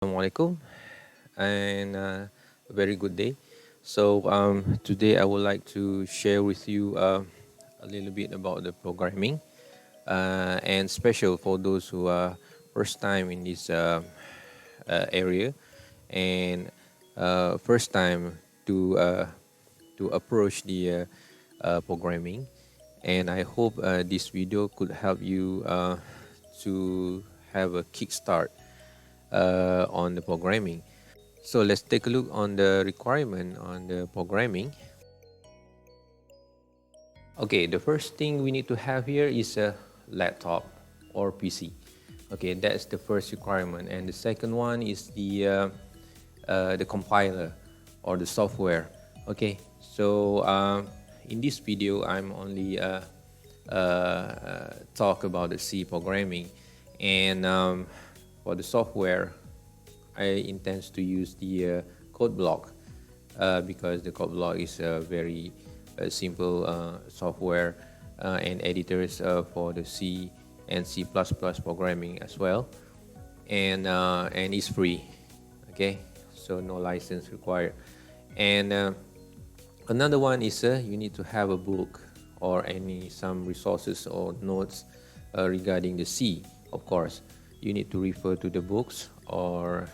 Assalamualaikum and a very good day. Today I would like to share with you a little bit about the programming and special for those who are first time in this area and first time to uh, to approach the programming. And I hope this video could help you to have a kickstart on the programming. So let's take a look on the requirement on the programming. Okay, the first thing we need to have here is a laptop or PC. Okay, that's the first requirement, and the second one is the compiler or the software. Okay, in this video, I'm only talk about the C programming, and for the software, I intend to use the code block because the code block is a very simple software and editors for the C and C++ programming as well, and it's free. Okay, so no license required. And another one is you need to have a book or some resources or notes regarding the C. Of course, you need to refer to the books or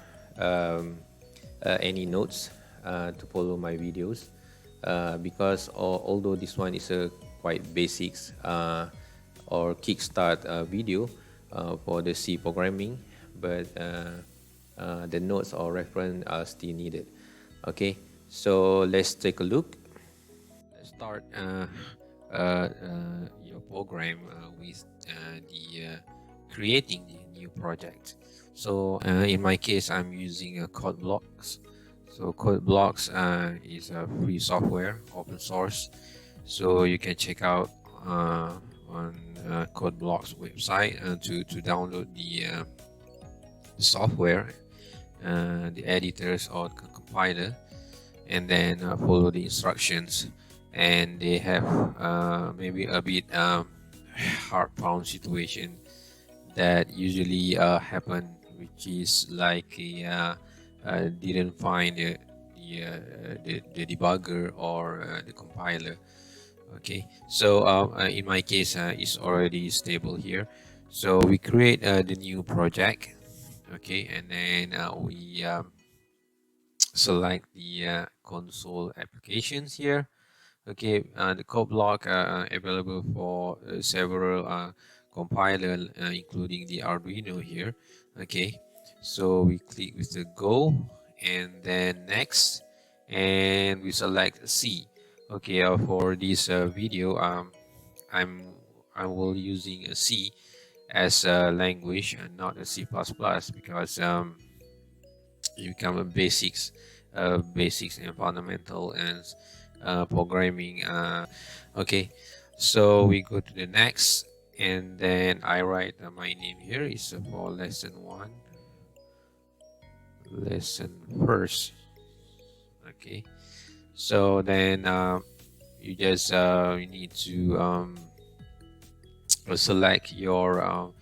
any notes to follow my videos because although this one is a quite basics or kickstart video for the C programming, but the notes or reference are still needed. Okay, so let's take a look. Let's start your program with the creating the new project. So in my case, I'm using code blocks. So code blocks is a free software, open source. So you can check out on code blocks website to download the software, the editors or compiler, and then follow the instructions. And they have maybe a bit hard found situation that usually happen, which is like didn't find the debugger or the compiler. Okay, so in my case it's already stable here, so we create the new project. Okay, and then we select the console applications here. Okay, the code block available for several compiler, including the Arduino here. Okay, so we click with the go and then next, and we select C. Okay, for this video, I'm I will using a C as a language and not a C++ because you become a basics and fundamental and programming. Okay, so we go to the next, and then I write my name here is for lesson 1, lesson first. Okay, so then you just you need to select your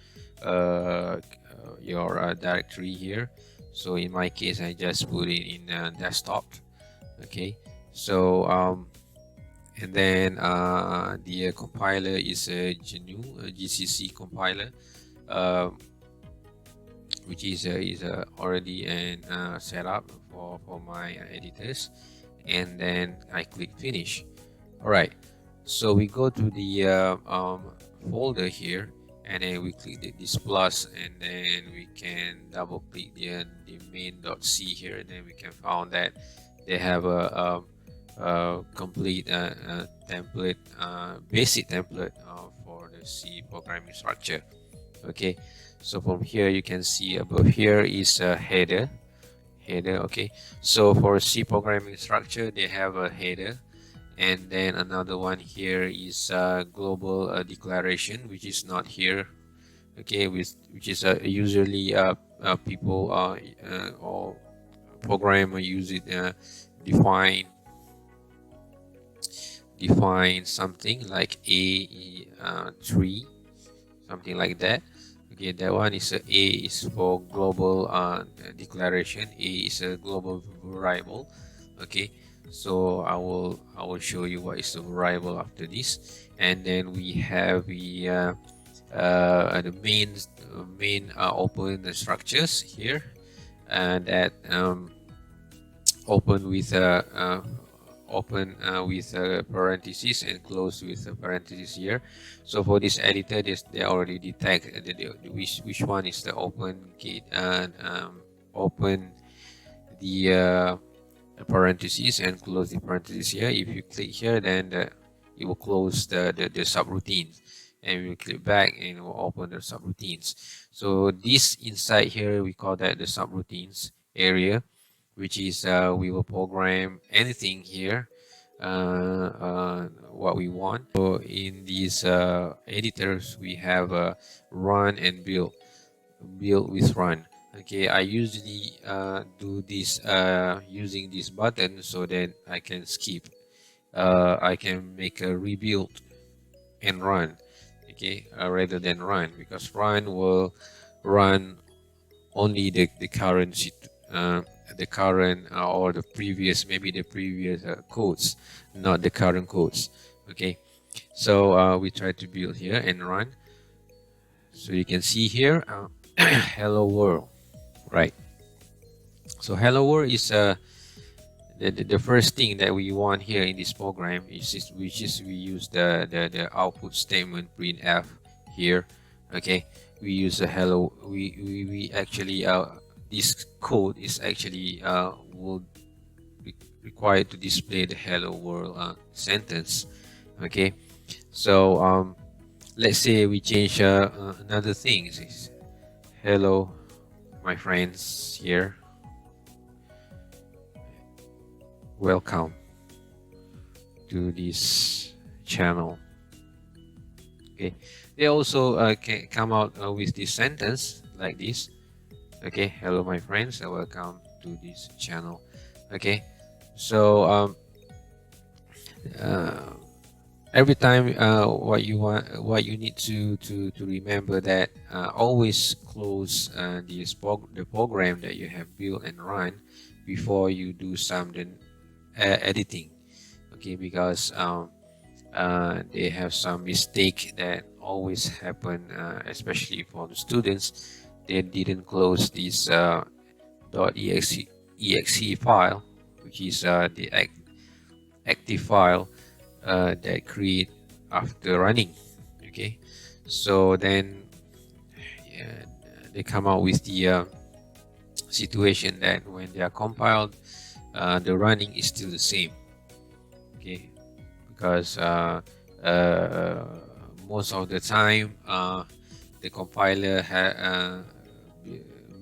directory here. So in my case, I just put it in desktop. Okay, so and then the compiler is a GNU GCC compiler, uh, which is already set up for my editors, and then I click finish. All right, so we go to the folder here, and then we click this plus, and then we can double click the main.c here, and then we can find that they have a complete template, basic template for the C programming structure. Okay, so from here you can see above here is a header. Okay, so for C programming structure, they have a header, and then another one here is a global declaration, which is not here. Okay, which is usually people or programmer use it define something like a tree, something like that. Okay, that one is A is for global declaration. A is a global variable. Okay, so I will show you what is the variable after this, and then we have the main open structures here, and that open with parentheses and close with a parenthesis here. So for this editor, they already detect which one is the open gate and open the parentheses and close the parentheses here. If you click here, then it will close the subroutines, and we will click back and it will open the subroutines. So this inside here, we call that the subroutines area, which is we will program anything here what we want. So in these editors, we have run and build with run. Okay, I usually do this using this button so that I can skip. I can make a rebuild and run. Okay, rather than run, because run will run only the current or the previous, maybe the previous codes, not the current codes. Okay, so we try to build here and run. So you can see here hello world, right? So hello world is the first thing that we want here in this program which is we use the output statement printf here. Okay, we use a hello, we actually this code is actually will required to display the hello world sentence. Okay, so let's say we change another thing. It's hello my friends here, welcome to this channel. Okay, they also can come out with this sentence like this. Okay, hello my friends, welcome to this channel. Okay, so every time what you need to remember that always close the program that you have built and run before you do some editing. Okay, because they have some mistake that always happen, especially for the students. They didn't close this .exe file, which is the active file that create after running. Okay, so then yeah, they come out with the situation that when they are compiled, the running is still the same. Okay, because most of the time the compiler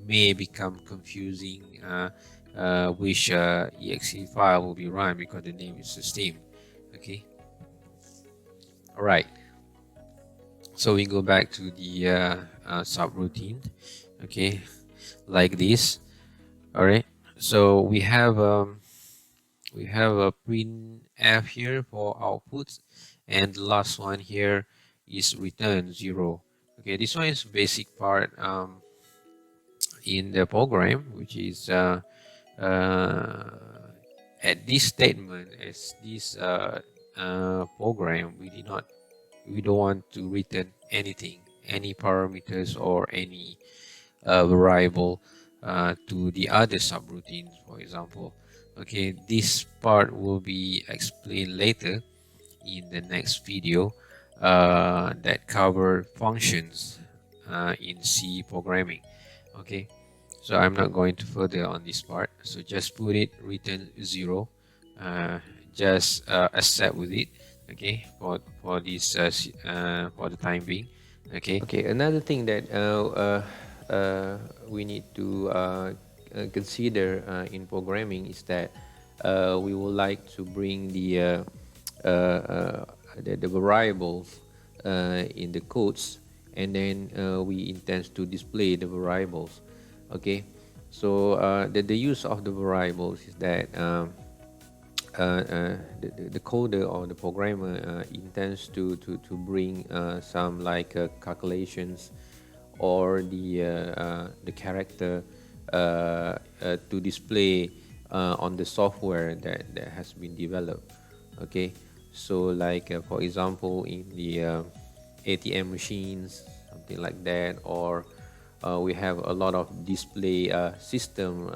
may become confusing which exe file will be run because the name is the same. Okay, all right, so we go back to the subroutine. Okay, like this. All right, so we have a printf here for output, and the last one here is return 0. Okay, this one is basic part in the program, which is at this statement, as this program, we don't want to return anything, any parameters or any variable to the other subroutines, for example. Okay, this part will be explained later in the next video that cover functions in C programming. Okay, so I'm not going to further on this part, so just put it return 0, just accept with it. Okay, for this for the time being. Okay, another thing that we need to consider in programming is that we would like to bring the variables in the codes, and then we intend to display the variables. Okay, so the use of the variables is that the coder or the programmer intends to bring some like calculations or the character to display on the software that has been developed. Okay, so like for example in the ATM machines, something like that, or we have a lot of display system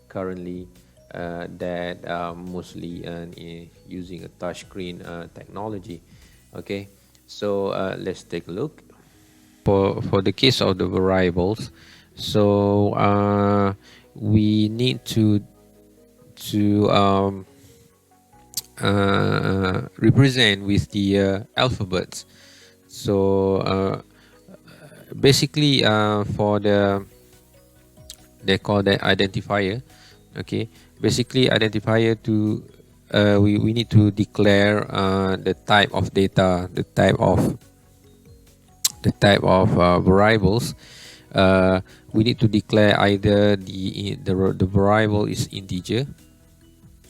currently that are mostly using a touchscreen technology. Okay, so let's take a look for the case of the variables. So we need to represent with the alphabets. So basically for they call that identifier. Okay, basically identifier to we need to declare the type of data, the type of variables. We need to declare either the variable is integer.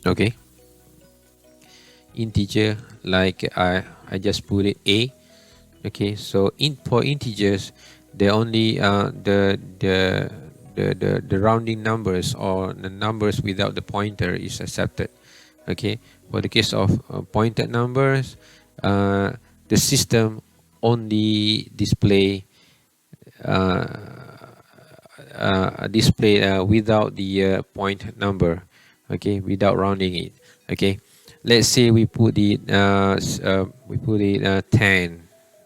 Okay, integer, like I just put it a. Okay, so for integers, the only the rounding numbers or the numbers without the pointer is accepted. Okay, for the case of pointed numbers, the system only uh, display without the point number. Okay, without rounding it. Okay, let's say we put it 10.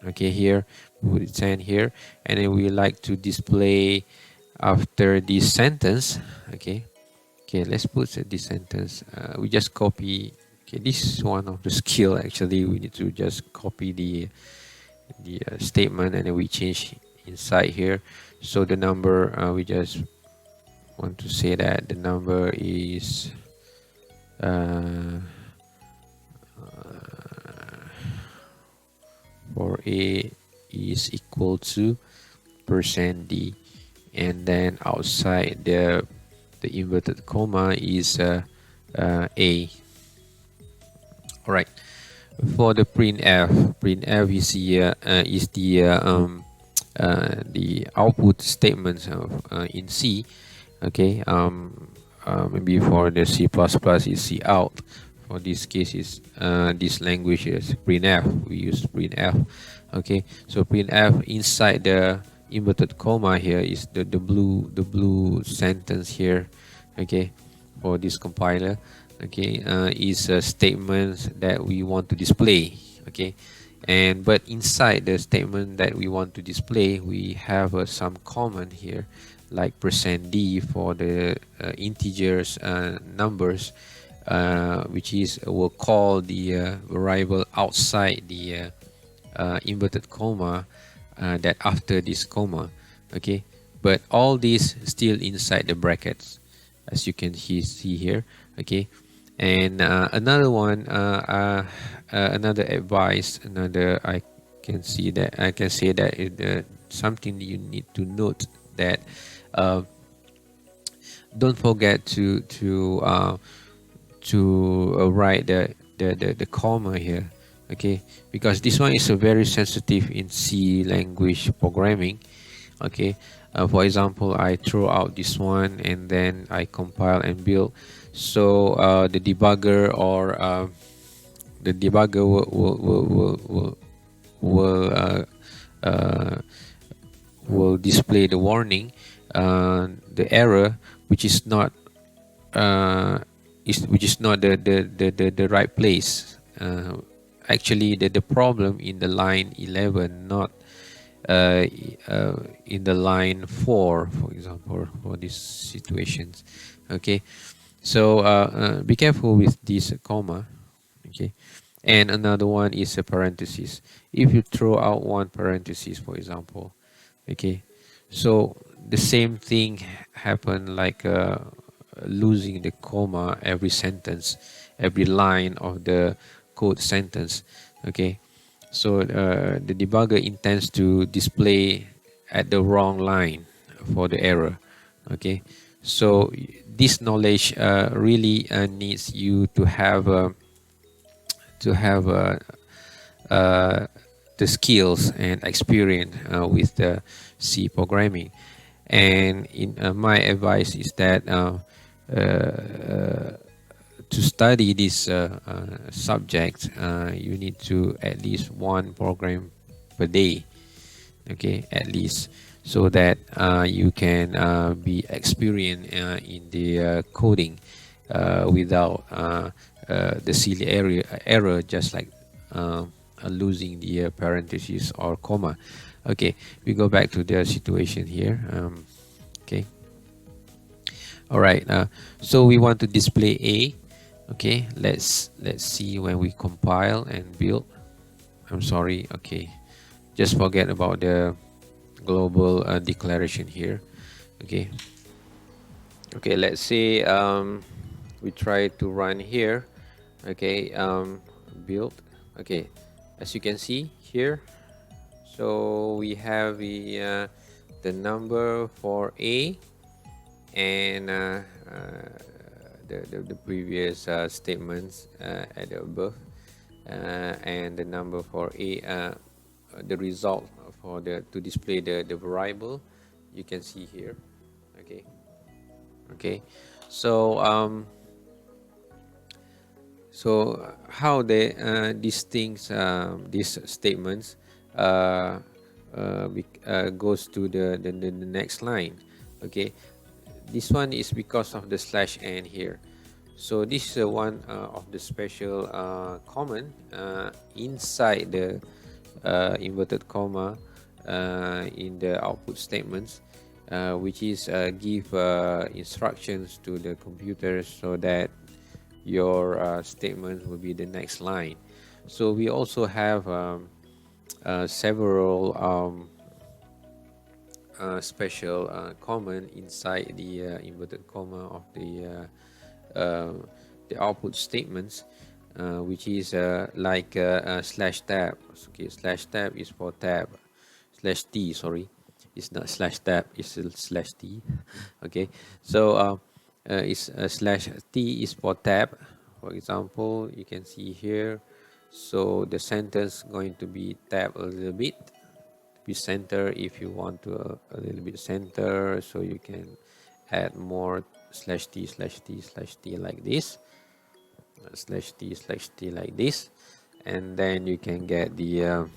Okay, here we put it 10 here, and then we like to display after this sentence. Okay, let's put this sentence. We just copy. Okay, this is one of the skill actually. We need to just copy the statement, and then we change inside here. So the number, we just want to say that the number is for a is equal to %d, and then outside the inverted comma is a. All right. For the printf is the output statements in C. Okay, maybe for the C++ is C out. For this case is this language is printf. We use printf. Okay, so printf inside the inverted comma here is the blue sentence here. Okay, for this compiler. Okay, is statements that we want to display. Okay, and but inside the statement that we want to display, we have some comment here, like %d for the integers numbers, which is will call the variable outside the inverted comma that after this comma. Okay, but all this still inside the brackets, as you can see here. Okay, and another one, another advice, another I can say that it, something you need to note, that don't forget to write the comma here. Okay, because this one is a very sensitive in C language programming. Okay, for example, I throw out this one and then I compile and build. So the debugger or the debugger will display the warning, the error, which is not the right place. Actually, the problem in the line 11, not in the line 4, for example, for these situations. Okay, so be careful with this comma. Okay, and another one is a parenthesis. If you throw out one parenthesis, for example, okay, so the same thing happen, like losing the comma every sentence, every line of the code sentence. Okay, so the debugger intends to display at the wrong line for the error. Okay, so this knowledge really needs you to have the the skills and experience with the C programming. And in my advice is that to study this subject, you need to at least one program per day, okay, at least, so that you can be experienced in the coding without the silly error, just like losing the parentheses or comma. Okay, we go back to the situation here. Okay, all right, so we want to display A. Okay, let's see when we compile and build. I'm sorry, okay, just forget about the global declaration here. Okay, okay, let's say we try to run here. Okay, build. Okay, as you can see here, so we have the number for A, and the previous statements at the above, and the number for A, the result for the to display the variable, you can see here. Okay, okay, so how they these things, these statements goes to the next line. Okay, this one is because of the slash n here. So this is one of the special command inside the inverted comma in the output statements, which is give instructions to the computer so that your statement will be the next line. So we also have several special command inside the inverted comma of the output statements, which is like slash tab. Okay, slash tab is for tab. Slash t, sorry, it's not slash tab, it's slash t. Okay, so it's slash t is for tab. For example, you can see here, so the sentence going to be tab a little bit, be center if you want to a little bit center, so you can add more slash t slash t slash t like this, slash t like this, and then you can get the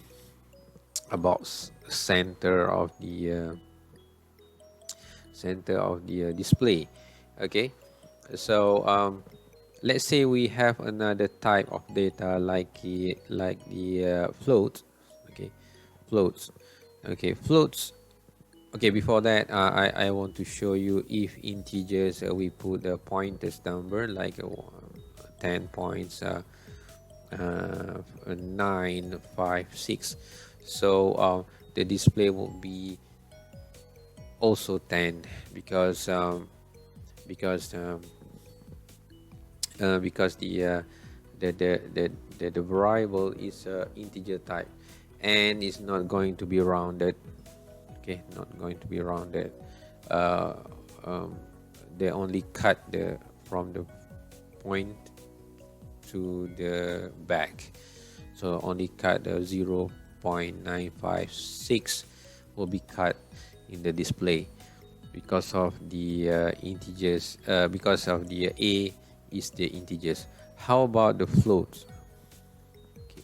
about center of the display. Okay, so let's say we have another type of data like the float. Okay, floats. Okay, floats. Okay, before that, I want to show you if integers, we put the pointers number like 10 points, 9, 5, 6. So the display will be also 10, because the variable is integer type and is not going to be rounded. Okay, not going to be rounded. uh, they only cut from the point to the back, so only cut the 0.956 will be cut in the display because of the integers, because of the a is the integers. How about the floats? Okay.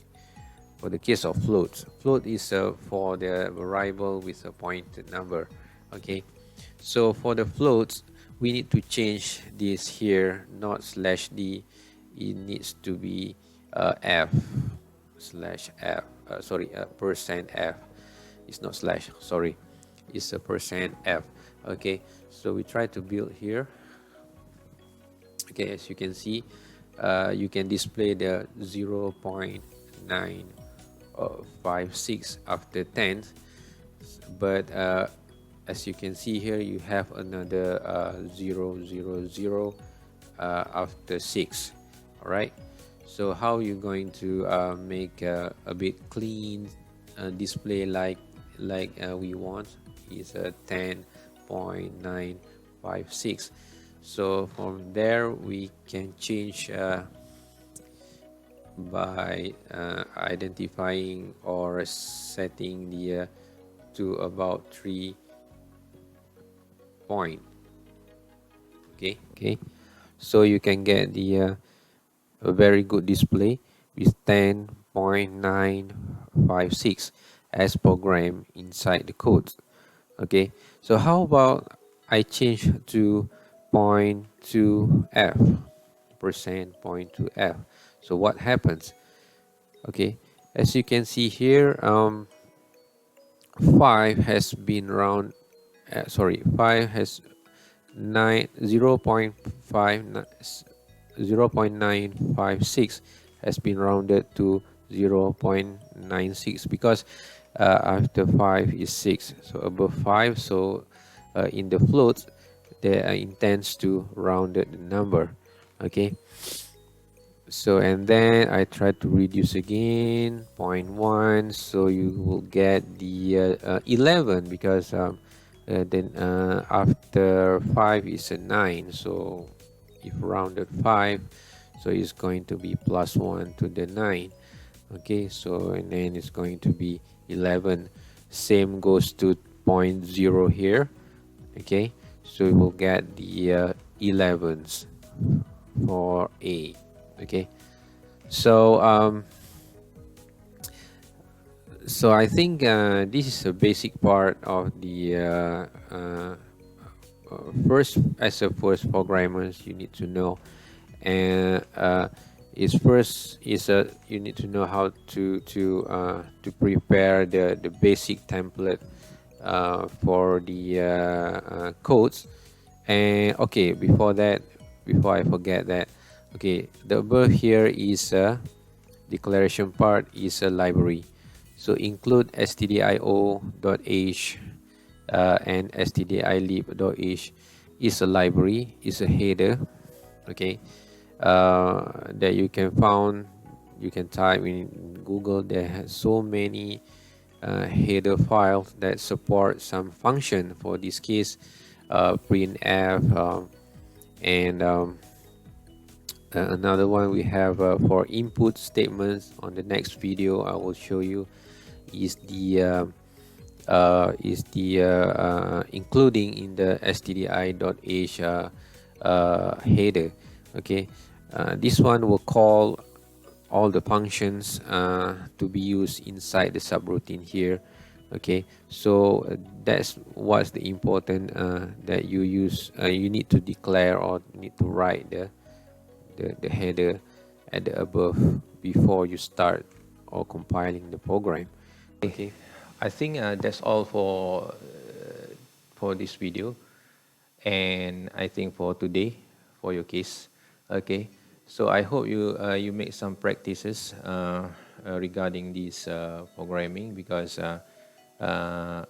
For the case of floats, float is for the variable with a pointed number. Okay, so for the floats, we need to change this here, not slash d, it needs to be f slash f, sorry, percent f. It's not slash, sorry, it's a percent f. Okay, so we try to build here. Okay, as you can see, you can display the 0.956 after 10, but as you can see here, you have another 000 after 6. All right, so how you going to make a bit clean display like we want is a 10.956. so from there we can change by identifying or setting the to about 3 point. Okay, so you can get the a very good display with 10.956 as programmed inside the code. Okay, so how about I change to 0.2f percent 0.2f. So what happens? Okay, as you can see here, 5 has been round sorry, 5 has 0.956 has been rounded to 0.96 because after 5 is 6, so above 5, so in the floats they intends to round the number. Okay, so and then I try to reduce again 0.1, so you will get the 11 because then after 5 is a 9, so if rounded 5, so it's going to be plus 1 to the 9. Okay, so and then it's going to be 11. Same goes to 0.0 here. Okay, so we will get the 11s for A. Okay, so so I think this is a basic part of the first, as a first programmers you need to know. And is first is you need to know how to prepare the basic template for the codes. And okay, before that, before I forget that, okay, the above here is a declaration part, is a library. So include stdio.h and stdilib.h is a library, is a header. Okay, that you can found, you can type in Google. There has so many header files that support some function. For this case, printf, and another one we have for input statements. On the next video I will show you is the including in the stdi.h header. Okay, this one will call all the functions to be used inside the subroutine here. Okay, so that's what's the important that you use, you need to declare or need to write the header at the above before you start or compiling the program. Okay, I think that's all for this video, and I think for today for your case. Okay, so I hope you make some practices regarding this programming, because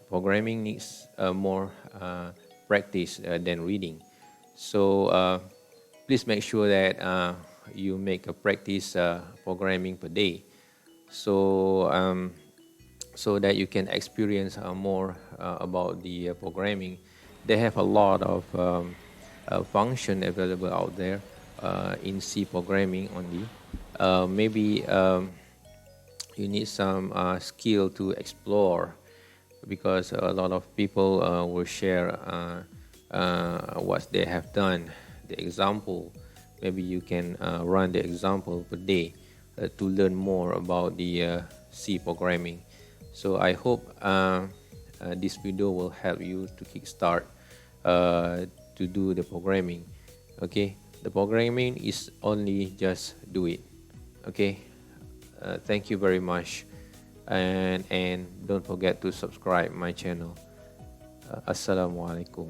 programming needs more practice than reading. So please make sure that you make a practice programming per day, so so that you can experience more about the programming. They have a lot of function available out there in C programming only. Maybe you need some skill to explore, because a lot of people will share what they have done, the example. Maybe you can run the example per day to learn more about the C programming. So I hope this video will help you to kickstart to do the programming. Okay, the programming is only just do it. Okay, thank you very much, and don't forget to subscribe my channel. Assalamualaikum.